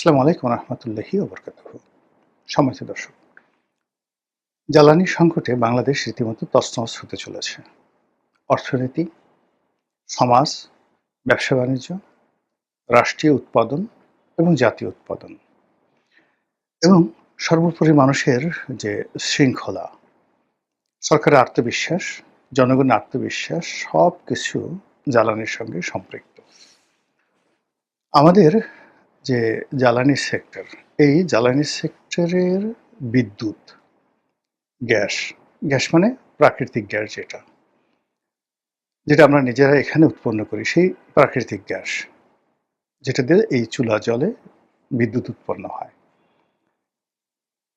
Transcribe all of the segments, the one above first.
আসসালামু আলাইকুম রহমতুল্লাহি ওবরকাতুহু। সম্মানিত দর্শক, জ্বালানি সংকটে বাংলাদেশ রীতিমতো তছনছ হতে চলেছে। অর্থনীতি, সমাজ, ব্যবসা-বাণিজ্য, রাষ্ট্রীয় উৎপাদন এবং জাতীয় উৎপাদন এবং সর্বোপরি মানুষের যে শৃঙ্খলা, সরকারের আত্মবিশ্বাস, জনগণের আত্মবিশ্বাস সবকিছু জ্বালানির সঙ্গে সম্পৃক্ত। আমাদের যে জ্বালানি সেক্টর, এই জ্বালানি সেক্টরের বিদ্যুৎ, গ্যাস, গ্যাস মানে প্রাকৃতিক গ্যাস যেটা আমরা নিজেরা এখানে উৎপন্ন করি, সেই প্রাকৃতিক গ্যাস, যেটা দিয়ে এই চুলা জ্বলে বিদ্যুৎ উৎপন্ন হয়।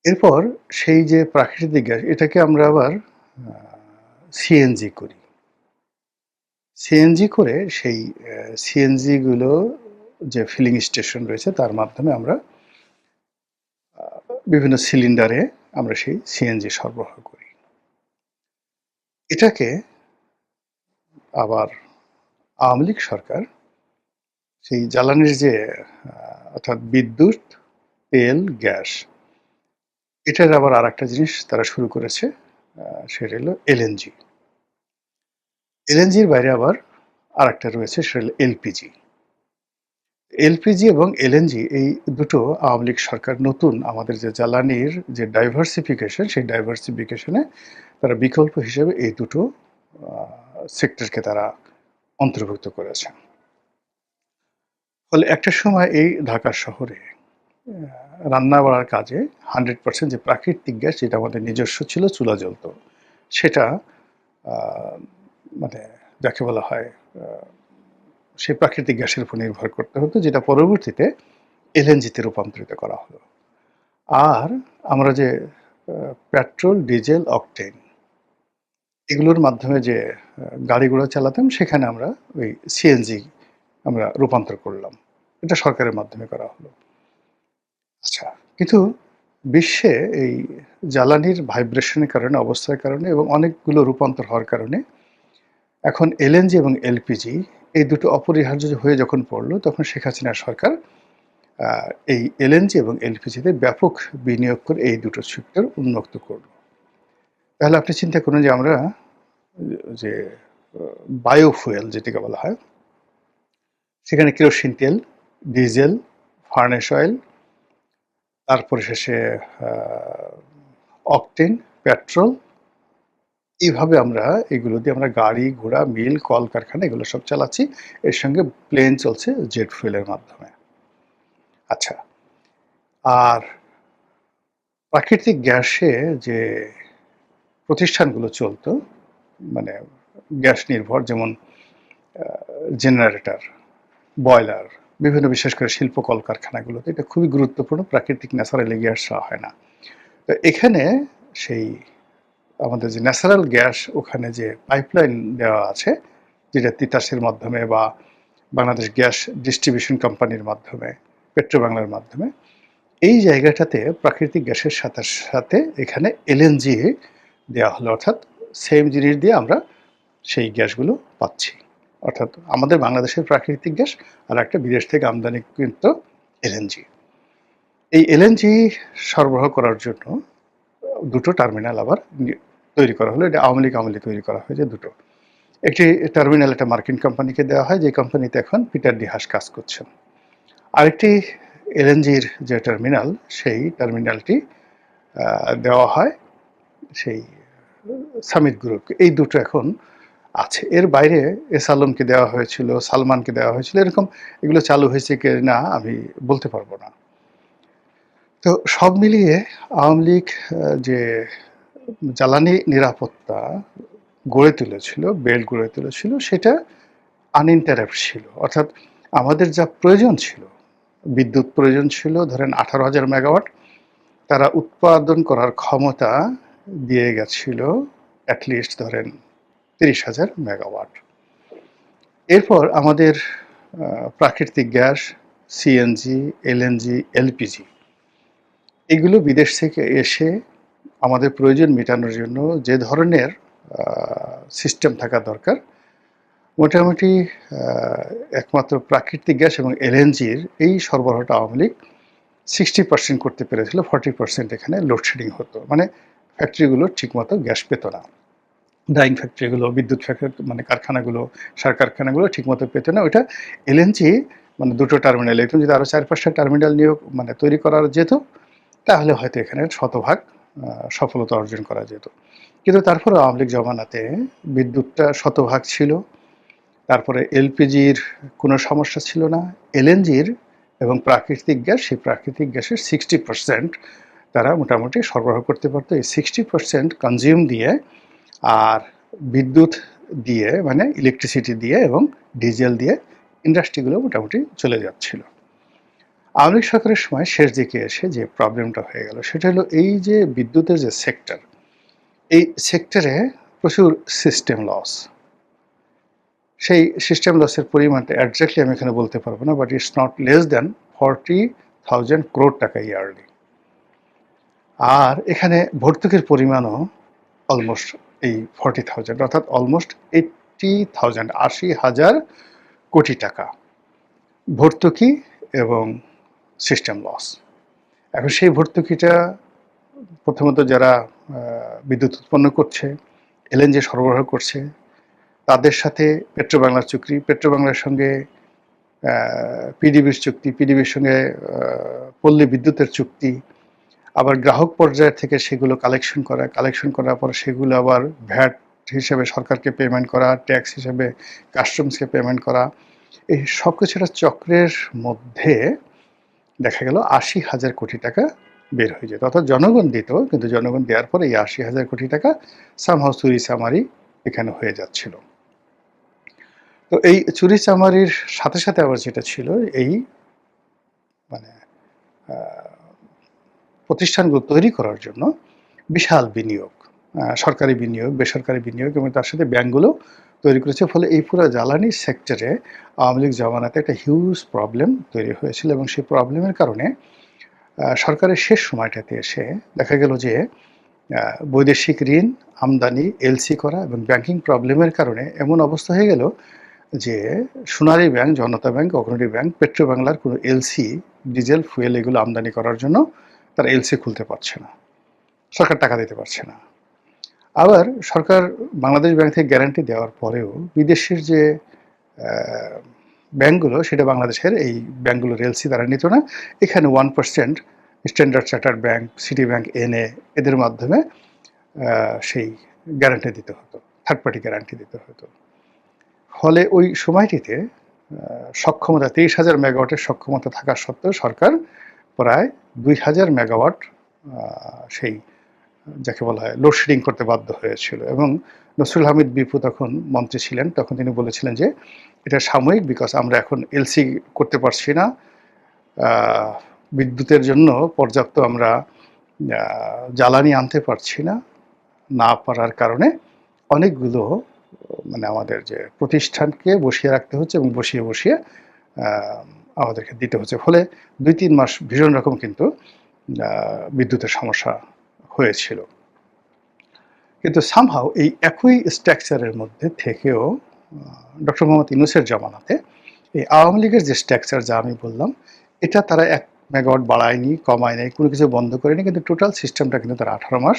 এরপর সেই যে প্রাকৃতিক গ্যাস, এটাকে আমরা আবার সিএনজি করি। সিএনজি করে সেই সিএনজি গুলো যে ফিলিং স্টেশন রয়েছে তার মাধ্যমে আমরা বিভিন্ন সিলিন্ডারে আমরা সেই সিএনজি সরবরাহ করি। এটাকে আবার আওয়ামী লীগ সরকার সেই জ্বালানির যে অর্থাৎ বিদ্যুৎ, তেল, গ্যাস, এটার আবার আরেকটা জিনিস তারা শুরু করেছে, সেটা হলো এলএনজি। এলএনজির বাইরে আবার আরেকটা রয়েছে, সেটা হলো এলপিজি। এলপিজি এবং এলএনজি এই দুটো আওয়ামী লীগ সরকার নতুন আমাদের যে জ্বালানির যে ডাইভার্সিফিকেশন, সেই ডাইভার্সিফিকেশনে তারা বিকল্প হিসেবে এই দুটো সেক্টরকে তারা অন্তর্ভুক্ত করেছে। ফলে একটা সময় এই ঢাকা শহরে রান্না বাড়ার কাজে 100% যে প্রাকৃতিক গ্যাস, যেটা আমাদের নিজস্ব ছিল, চুলা জ্বলত, সেটা মানে যাকে বলা হয় সেই প্রাকৃতিক গ্যাসের উপর নির্ভর করতে হতো, যেটা পরবর্তীতে এলএনজিতে রূপান্তরিত করা হলো। আর আমরা যে পেট্রোল, ডিজেল, অকটেন এগুলোর মাধ্যমে যে গাড়ি ঘোড়া চালাতাম, সেখানে আমরা ওই সিএনজি আমরা রূপান্তর করলাম। এটা সরকারের মাধ্যমে করা হলো। আচ্ছা, কিন্তু বিশ্বে এই জ্বালানির ভাইব্রেশনের কারণে, অবস্থার কারণে এবং অনেকগুলো রূপান্তর হওয়ার কারণে এখন এলএনজি এবং এলপিজি এই দুটো অপরিহার্য হয়ে যখন পড়লো, তখন শেখ হাসিনার সরকার এই এলএনজি এবং এলপিজিতে ব্যাপক বিনিয়োগ করে এই দুটো সেক্টর উন্মুক্ত করলো। তাহলে আপনি চিন্তা করুন যে আমরা যে বায়োফুয়েল যেটাকে বলা হয়, সেখানে কেরোসিন তেল, ডিজেল, ফার্নেস অয়েল, তারপরে শেষে অকটেন, পেট্রোল, এইভাবে আমরা এগুলো দিয়ে আমরা গাড়ি ঘোড়া, মিল, কলকারখানা এগুলো সব চালাচ্ছি। এর সঙ্গে প্লেন চলছে জেট ফুয়েলের মাধ্যমে। আচ্ছা, আর প্রাকৃতিক গ্যাসে যে প্রতিষ্ঠানগুলো চলতো, মানে গ্যাস নির্ভর, যেমন জেনারেটর, বয়লার, বিভিন্ন বিশেষ করে শিল্প কলকারখানাগুলোতে এটা খুবই গুরুত্বপূর্ণ, প্রাকৃতিক ন্যাচারালি গ্যাস দেওয়া হয় না। তো এখানে সেই আমাদের যে ন্যাচারাল গ্যাস, ওখানে যে পাইপলাইন দেওয়া আছে, যেটা তিতাসের মাধ্যমে বা বাংলাদেশ গ্যাস ডিস্ট্রিবিউশন কোম্পানির মাধ্যমে, পেট্রো বাংলার মাধ্যমে, এই জায়গাটাতে প্রাকৃতিক গ্যাসের সাথে সাথে এখানে এলএনজি দেওয়া হলো। অর্থাৎ সেম জিনিস দিয়ে আমরা সেই গ্যাসগুলো পাচ্ছি। অর্থাৎ আমাদের বাংলাদেশের প্রাকৃতিক গ্যাস আর একটা বিদেশ থেকে আমদানিকৃত এলএনজি। এই এলএনজি সরবরাহ করার জন্য দুটো টার্মিনাল আবার তৈরি করা হলো। এটা আওয়ামী লীগ আমলে তৈরি করা হয়েছে দুটো। একটি টার্মিনাল একটা মার্কিন কোম্পানিকে দেওয়া হয়, যে কোম্পানিতে এখন পিটার ডি হাস কাজ করছেন। আরেকটি এলএনজির যে টার্মিনাল, সেই টার্মিনালটি দেওয়া হয় সেই সামিট গ্রুপকে। এই দুটো এখন আছে। এর বাইরে এস আলমকে দেওয়া হয়েছিল, সালমানকে দেওয়া হয়েছিল, এরকম এগুলো চালু হয়েছে কি না আমি বলতে পারবো না। তো সব মিলিয়ে আওয়ামী লীগ যে জ্বালানি নিরাপত্তা গড়ে তুলেছিল, বেল্ট গড়ে তুলেছিল, সেটা আনইন্টারাপ্ট ছিল। অর্থাৎ আমাদের যা প্রয়োজন ছিল, বিদ্যুৎ প্রয়োজন ছিল ধরেন 18,000 মেগাওয়াট, তারা উৎপাদন করার ক্ষমতা দিয়ে গেছিল অ্যাটলিস্ট ধরেন 30,000 মেগাওয়াট। এরপর আমাদের প্রাকৃতিক গ্যাস, সিএনজি, এলএনজি, এলপিজি এগুলো বিদেশ থেকে এসে আমাদের প্রয়োজন মেটানোর জন্য যে ধরনের সিস্টেম থাকা দরকার, মোটামুটি একমাত্র প্রাকৃতিক গ্যাস এবং এলএনজির এই সরবরাহটা আওয়ামী লীগ 60% করতে পেরেছিল, 40% এখানে লোডশেডিং হতো, মানে ফ্যাক্টরিগুলো ঠিকমতো গ্যাস পেত না। ডাইং ফ্যাক্টরিগুলো, বিদ্যুৎ ফ্যাক্টরি মানে কারখানাগুলো, সার কারখানাগুলো ঠিকমতো পেত না। ওইটা এলএনজি মানে দুটো টার্মিনাল, এরকম যদি আরও 4-5টা টার্মিনাল নিয়োগ মানে তৈরি করা যেত, তাহলে হয়তো এখানে শতভাগ সফলতা অর্জন করা যেত। কিন্তু তারপরে আওয়ামী লীগ জমানাতে বিদ্যুৎটা শতভাগ ছিল, তারপরে এলপিজির কোনো সমস্যা ছিল না, এলএনজির এবং প্রাকৃতিক গ্যাস, সেই প্রাকৃতিক গ্যাসের 60% তারা মোটামুটি সরবরাহ করতে পারতো। এই 60% কনজিউম দিয়ে আর বিদ্যুৎ দিয়ে মানে ইলেকট্রিসিটি দিয়ে এবং ডিজেল দিয়ে ইন্ডাস্ট্রিগুলো মোটামুটি চলে যাচ্ছিল। আওয়ামী লীগ সরকারের সময় শেষ দিকে এসে যে প্রবলেমটা হয়ে গেল সেটা হলো এই যে বিদ্যুতের যে সেক্টর, এই সেক্টরে প্রচুর সিস্টেম লস। সেই সিস্টেম লসের পরিমাণটা একজ্যাক্টলি আমি এখানে বলতে পারবো না, but it's not less than 40,000 crore টাকা ইয়ারলি। আর এখানে ভর্তুকির পরিমাণও অলমোস্ট এই 40,000, অর্থাৎ অলমোস্ট 80,000, 80,000 কোটি টাকা ভর্তুকি এবং সিস্টেম লস। এখন সেই ভর্তুকিটা প্রথমত যারা বিদ্যুৎ উৎপন্ন করছে, এলএনজি সরবরাহ করছে, তাদের সাথে পেট্রোবাংলার চুক্তি, পেট্রোবাংলার সঙ্গে পিডিবির চুক্তি, পিডিবির সঙ্গে পল্লী বিদ্যুতের চুক্তি, আবার গ্রাহক পর্যায় থেকে সেগুলো কালেকশন করা, কালেকশন করার পর সেগুলো আবার ভ্যাট হিসেবে সরকারকে পেমেন্ট করা, ট্যাক্স হিসেবে কাস্টমসকে পেমেন্ট করা, এই সব কিছুটা চক্রের মধ্যে দেখা গেল 80,000 কোটি টাকা বের হয়ে যেত। অর্থাৎ জনগণ দিত, কিন্তু জনগণ দেওয়ার পরে এই 80,000 কোটি টাকা সামহাউ চুরি চামারি এখানে হয়ে যাচ্ছিল। তো এই চুরি চামারির সাথে সাথে আবার যেটা ছিল, এই মানে প্রতিষ্ঠানগুলো তৈরি করার জন্য বিশাল বিনিয়োগ, সরকারি বিনিয়োগ, বেসরকারি বিনিয়োগ এবং তার সাথে ব্যাংকগুলো তৈরি করেছে। ফলে এই পুরো জ্বালানি সেক্টরে আওয়ামী লীগ জমানাতে একটা হিউজ প্রবলেম তৈরি হয়েছিল এবং সেই প্রবলেমের কারণে সরকারের শেষ সময়টাতে এসে দেখা গেল যে বৈদেশিক ঋণ, আমদানি, এলসি করা এবং ব্যাংকিং প্রবলেমের কারণে এমন অবস্থা হয়ে গেল যে সোনালী ব্যাংক, জনতা ব্যাংক, অগ্রণী ব্যাংক, পেট্রোবাংলার কোনো এলসি, ডিজেল, ফুয়েল এগুলো আমদানি করার জন্য তারা এলসি খুলতে পারছে না, সরকার টাকা দিতে পারছে না। আবার সরকার বাংলাদেশ ব্যাংক থেকে গ্যারান্টি দেওয়ার পরেও বিদেশের যে ব্যাংকগুলো, সেটা বাংলাদেশের এই ব্যাংকগুলোর এলসি তারা নিত না। এখানে 1% Standard Chartered Bank, Citi Bank, NA এদের মাধ্যমে সেই গ্যারান্টি দিতে হতো, থার্ড পার্টি গ্যারান্টি দিতে হতো। ফলে ওই সময়টিতে সক্ষমতা 23,000 মেগাওয়াটের সক্ষমতা থাকা সত্ত্বেও সরকার প্রায় 2,000 মেগাওয়াট সেই যাকে বলা হয় লোডশেডিং করতে বাধ্য হয়েছিল। এবং নসরুল হামিদ বিপু তখন মন্ত্রী ছিলেন, তখন তিনি বলেছিলেন যে এটা সাময়িক, বিকজ আমরা এখন এলসি করতে পারছি না, বিদ্যুতের জন্য পর্যাপ্ত আমরা জ্বালানি আনতে পারছি না, না পারার কারণে অনেকগুলো মানে আমাদের যে প্রতিষ্ঠানকে বসিয়ে রাখতে হচ্ছে এবং বসিয়ে বসিয়ে আমাদেরকে দিতে হচ্ছে। ফলে 2-3 মাস ভীষণ রকম কিন্তু বিদ্যুতের সমস্যা হয়েছিল। কিন্তু সামহাউ এই একই স্ট্রাকচারের মধ্যে থেকেও ডক্টর মোহাম্মদ ইউনূসের জামানাতে এই আওয়ামী লীগের যে স্ট্রাকচার যা আমি বললাম, এটা তারা 1 মেগাওয়াট বাড়ায়নি, কমায় নাই, কোনো কিছু বন্ধ করেনি, কিন্তু টোটাল সিস্টেমটা কিন্তু তারা 18 মাস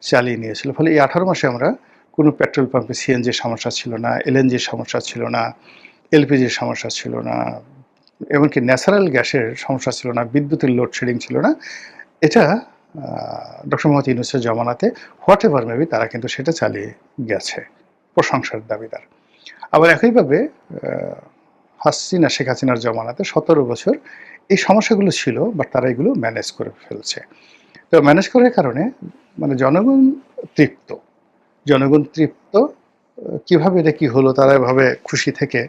চালিয়ে নিয়েছিল। ফলে এই 18 মাসে আমরা কোনো পেট্রোল পাম্পে সিএনজির সমস্যা ছিল না, এলএনজির সমস্যা ছিল না, এলপিজির সমস্যা ছিল না, এমনকি ন্যাচারাল গ্যাসের সমস্যা ছিল না, বিদ্যুতের লোডশেডিং ছিল না। এটা ডক্টর মোহাম্মদ ইউনূসের জমানাতে হোয়াট এভার মেবি তারা কিন্তু সেটা চালিয়ে গেছে, প্রশংসার দাবিদার। আবার একইভাবে হাসিনা, শেখ হাসিনার জমানাতে 17 বছর এই সমস্যাগুলো ছিল, বাট তারা এগুলো ম্যানেজ করে ফেলছে। তো ম্যানেজ করার কারণে মানে জনগণ তৃপ্ত। জনগণ তৃপ্ত কীভাবে, এটা কী হলো, তারা এভাবে খুশি থেকে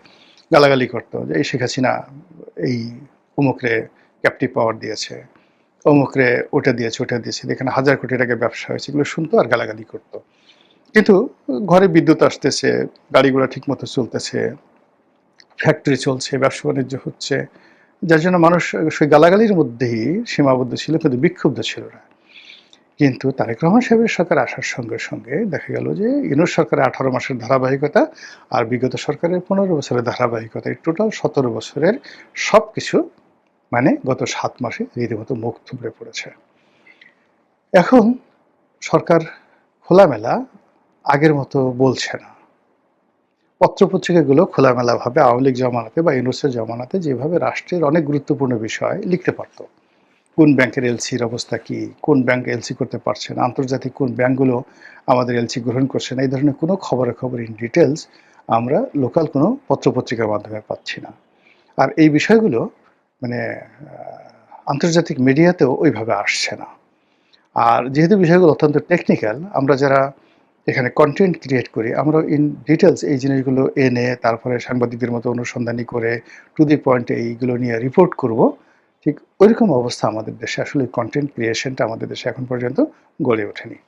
গালাগালি করতো যে এই শেখ হাসিনা এই অমুকরে ক্যাপটিভ পাওয়ার দিয়েছে, অমুকরে ওটা দিয়েছে, ওটা দিয়েছে, এখানে 1,000 কোটি টাকা ব্যবসা হয়েছে, এগুলো শুনতো আর গালাগালি করতো। কিন্তু ঘরে বিদ্যুৎ আসতেছে, গাড়িগুলো ঠিকমতো চলতেছে, ফ্যাক্টরি চলছে, ব্যবসা বাণিজ্য হচ্ছে, যার জন্য মানুষ সেই গালাগালির মধ্যেই সীমাবদ্ধ ছিল, কিন্তু বিক্ষুব্ধ ছিল না। কিন্তু তারেক রহমান সাহেবের সরকার আসার সঙ্গে সঙ্গে দেখা গেল যে ইউনূস সরকারের 18 মাসের ধারাবাহিকতা আর বিগত সরকারের 15 বছরের ধারাবাহিকতা, এই টোটাল 17 বছরের সব কিছু মানে গত ৭ মাসে রীতিমতো মুখ থুবড়ে পড়েছে। এখন সরকার খোলামেলা আগের মতো বলছে না। পত্রপত্রিকাগুলো খোলামেলাভাবে আওয়ামী লীগ জমানাতে বা ইউনূসের জমানাতে যেভাবে রাষ্ট্রের অনেক গুরুত্বপূর্ণ বিষয় লিখতে পারত। কোন ব্যাংকের এলসির অবস্থা কি, কোন ব্যাংক এলসি করতে পারছে না, আন্তর্জাতিক কোন ব্যাংকগুলো আমাদের এলসি গ্রহণ করছে না, এই ধরনের কোনো খবরাখবর ইন ডিটেলস আমরা লোকাল কোনো পত্রপত্রিকার মাধ্যমে পাচ্ছি না। আর এই বিষয়গুলো মানে আন্তর্জাতিক মিডিয়াতেও ওইভাবে আসছে না। আর যেহেতু বিষয়গুলো অত্যন্ত টেকনিক্যাল, আমরা যারা এখানে কন্টেন্ট ক্রিয়েট করি, আমরা ইন ডিটেলস এই জিনিসগুলো এনে তারপরে সাংবাদিকদের মতো অনুসন্ধানী করে টু দি পয়েন্ট এইগুলো নিয়ে রিপোর্ট করব, ঠিক ওইরকম অবস্থা আমাদের দেশে আসলে কন্টেন্ট ক্রিয়েশনটা আমাদের দেশে এখন পর্যন্ত গড়ে ওঠেনি।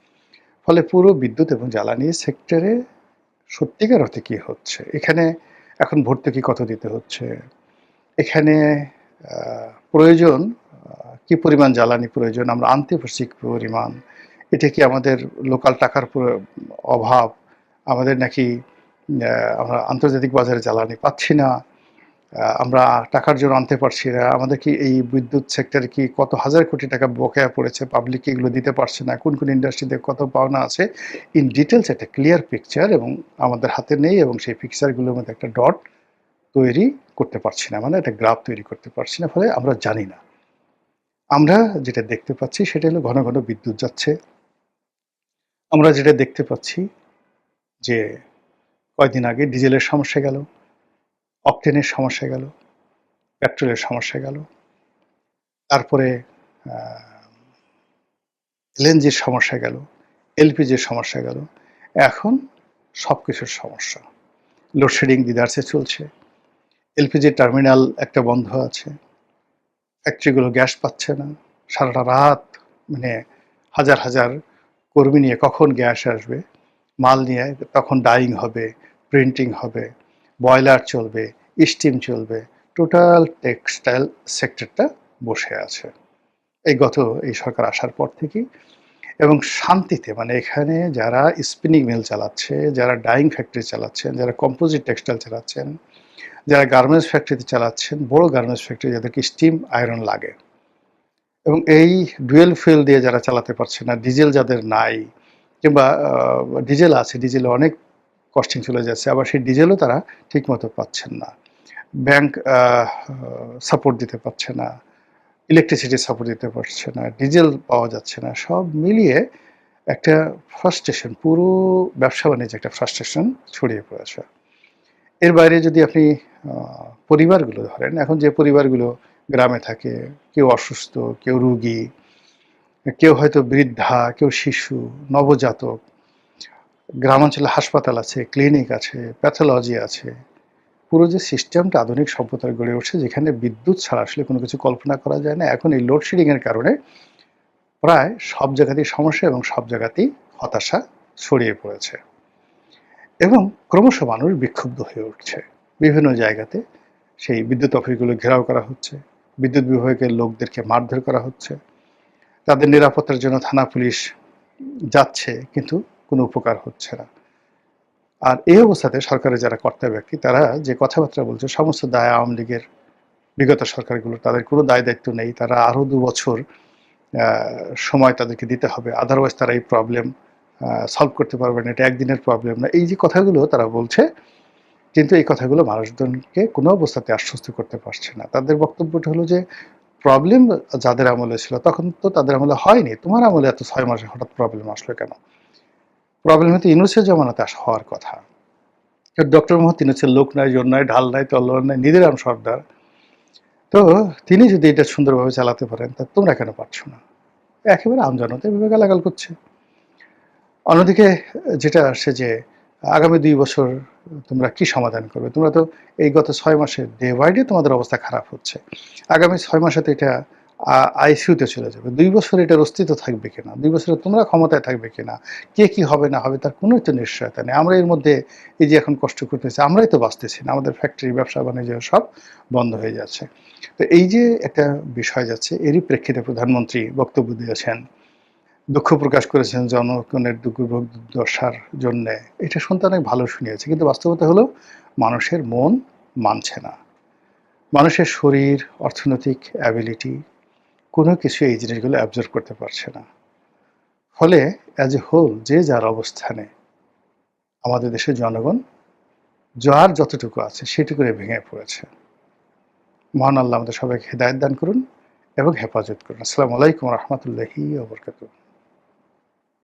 ফলে পুরো বিদ্যুৎ এবং জ্বালানি সেক্টরে সত্যিকার অর্থে কী হচ্ছে, এখানে এখন ভর্তুকি কত দিতে হচ্ছে, এখানে প্রয়োজন কি পরিমাণ জ্বালানি প্রয়োজন, আমরা আনতে পারছি কি পরিমাণ, এটা কি আমাদের লোকাল টাকার অভাব, আমাদের নাকি আমরা আন্তর্জাতিক বাজারে জ্বালানি পাচ্ছি না, আমরা টাকার জন্য আনতে পারছি না, আমাদের কি এই বিদ্যুৎ সেক্টরে কি কত হাজার কোটি টাকা বকেয়া পড়েছে, পাবলিক এগুলো দিতে পারছে না, কোন কোন ইন্ডাস্ট্রিতে কত পাওনা আছে, ইন ডিটেলস একটা ক্লিয়ার পিকচার এবং আমাদের হাতে নেই, এবং সেই পিকচারগুলোর মধ্যে একটা ডট তৈরি করতে পারছি না, মানে একটা গ্রাফ তৈরি করতে পারছি না, ফলে আমরা জানি না। আমরা যেটা দেখতে পাচ্ছি সেটা হলো ঘন ঘন বিদ্যুৎ যাচ্ছে। আমরা যেটা দেখতে পাচ্ছি যে কয়েকদিন আগে ডিজেলের সমস্যা গেল, অকটেনের সমস্যা গেল, পেট্রোলের সমস্যা গেল, তারপরে এলএনজির সমস্যা গেল, এলপিজির সমস্যা গেল, এখন সব কিছুর সমস্যা। লোডশেডিং দিদারসে চলছে, এলপিজির টার্মিনাল একটা বন্ধ আছে, ফ্যাক্টরিগুলো গ্যাস পাচ্ছে না, সারাটা রাত মানে হাজার হাজার কর্মী নিয়ে কখন গ্যাস আসবে, মাল নিয়ে তখন ডাইং হবে, প্রিন্টিং হবে, বয়লার চলবে, স্টিম চলবে, টোটাল টেক্সটাইল সেক্টরটা বসে আছে এই সরকার আসার পর থেকেই। এবং শান্তিতে, মানে এখানে যারা স্পিনিং মিল চালাচ্ছে, যারা ডাইং ফ্যাক্টরি চালাচ্ছেন, যারা কম্পোজিট টেক্সটাইল চালাচ্ছেন, যারা গার্মেন্টস ফ্যাক্টরিতে চালাচ্ছেন, বড় গার্মেন্টস ফ্যাক্টরি যাদেরকে স্টিম আয়রন লাগে, এবং এই ডুয়েল ফুয়েল দিয়ে যারা চালাতে পারছে না, ডিজেল যাদের নাই, কিংবা ডিজেল আছে, ডিজেলে অনেক কস্টিং চলে যাচ্ছে, আবার সেই ডিজেলও তারা ঠিকমতো পাচ্ছেন না, ব্যাংক সাপোর্ট দিতে পারছে না, ইলেকট্রিসিটি সাপোর্ট দিতে পারছে না, ডিজেল পাওয়া যাচ্ছে না, সব মিলিয়ে একটা ফ্রাস্ট্রেশন, পুরো ব্যবসা বাণিজ্যে একটা ফ্রাস্ট্রেশন ছড়িয়ে পড়েছে। এর বাইরে যদি আপনি পরিবারগুলো ধরেন, এখন যে পরিবারগুলো গ্রামে থাকে, কেউ অসুস্থ, কেউ রুগী, কেউ হয়তো বৃদ্ধা, কেউ শিশু, নবজাতক, গ্রামাঞ্চলে হাসপাতাল আছে, ক্লিনিক আছে, প্যাথোলজি আছে, পুরো যে সিস্টেমটা আধুনিক সভ্যতার গড়ে উঠছে, যেখানে বিদ্যুৎ ছাড়া আসলে কোনো কিছু কল্পনা করা যায় না, এখন এই লোডশেডিংয়ের কারণে প্রায় সব জায়গাতেই সমস্যা এবং সব জায়গাতেই হতাশা ছড়িয়ে পড়েছে, এবং ক্রমশ মানুষ বিক্ষুব্ধ হয়ে উঠছে। বিভিন্ন জায়গাতে সেই বিদ্যুৎ অফিসগুলো ঘেরাও করা হচ্ছে, বিদ্যুৎ বিভাগের লোকদেরকে মারধর করা হচ্ছে, তাদের নিরাপত্তার জন্য থানা পুলিশ যাচ্ছে, কিন্তু কোনো উপকার হচ্ছে না। আর এই অবস্থাতে সরকারের যারা কর্তা ব্যক্তি, তারা যে কথাবার্তা বলছে, সমস্ত দায় আওয়ামী লীগের বিগত সরকারগুলো, তাদের কোনো দায় দায়িত্ব নেই, তারা আরও 2 বছর সময় তাদেরকে দিতে হবে, আদারওয়াইজ তারা এই প্রবলেম সলভ করতে পারবে না, এটা একদিনের প্রবলেম না, এই যে কথাগুলো তারা বলছে, কিন্তু এই কথাগুলো মানুষজনকে কোনো অবস্থাতে আশ্বস্ত করতে পারছে না। তাদের বক্তব্যটা হলো যে প্রবলেম যাদের আমলে ছিল তখন তো তাদের আমলে হয়নি, তোমার আমলে এত 6 মাসে হঠাৎ প্রবলেম আসলো কেন? প্রবলেম হয়তো ইউনূসের জমানাতে হওয়ার কথা। ডক্টর মোহাম্মদ ইউনূসের লোক নাই, জোর নাই, ঢাল নাই, তলোয়ার নাই, নিধিরাম সর্দার, তো তিনি যদি এটা সুন্দরভাবে চালাতে পারেন, তা তোমরা কেন পারছো না? একেবারে আমজনতা এভাবে গালাগাল করছে। অন্যদিকে যেটা আসছে যে আগামী 2 বছর তোমরা কি সমাধান করবে? তোমরা তো এই গত 6 মাসে ডে বাই ডে তোমাদের অবস্থা খারাপ হচ্ছে। আগামী 6 মাসে তো এটা আইসিইউতে চলে যাবে। 2 বছর এটার অস্তিত্ব থাকবে কিনা? 2 বছরে তোমরা ক্ষমতায় থাকবে কিনা? কে কি হবে না হবে তার কোনো তো নিশ্চয়তা নেই। আমরা এর মধ্যে এই যে এখন কষ্ট করতেছি, আমরাই তো বাঁচতেছি না। আমাদের ফ্যাক্টরি, ব্যবসা বাণিজ্য সব বন্ধ হয়ে যাচ্ছে। তো এই যে একটা বিষয় যাচ্ছে, এরই প্রেক্ষিতে প্রধানমন্ত্রী বক্তব্য দিয়েছেন, দুঃখ প্রকাশ করেছেন জনগণের দুর্ভোগ দুর্দশার জন্যে। এটা শুনতে অনেক ভালো শুনিয়েছে, কিন্তু বাস্তবতা হলো মানুষের মন মানছে না। মানুষের শরীর, অর্থনৈতিক অ্যাবিলিটি কোনো কিছু এই জিনিসগুলো অ্যাবজর্ব করতে পারছে না। ফলে অ্যাজ এ হোল যে যার অবস্থানে আমাদের দেশের জনগণ যার যতটুকু আছে সেটুকুরে ভেঙে পড়েছে। মহান আল্লাহ আমাদের সবাইকে হেদায়েত দান করুন এবং হেফাজত করুন। আসসালামু আলাইকুম ওয়া রাহমাতুল্লাহি ওয়া বারাকাতুহু।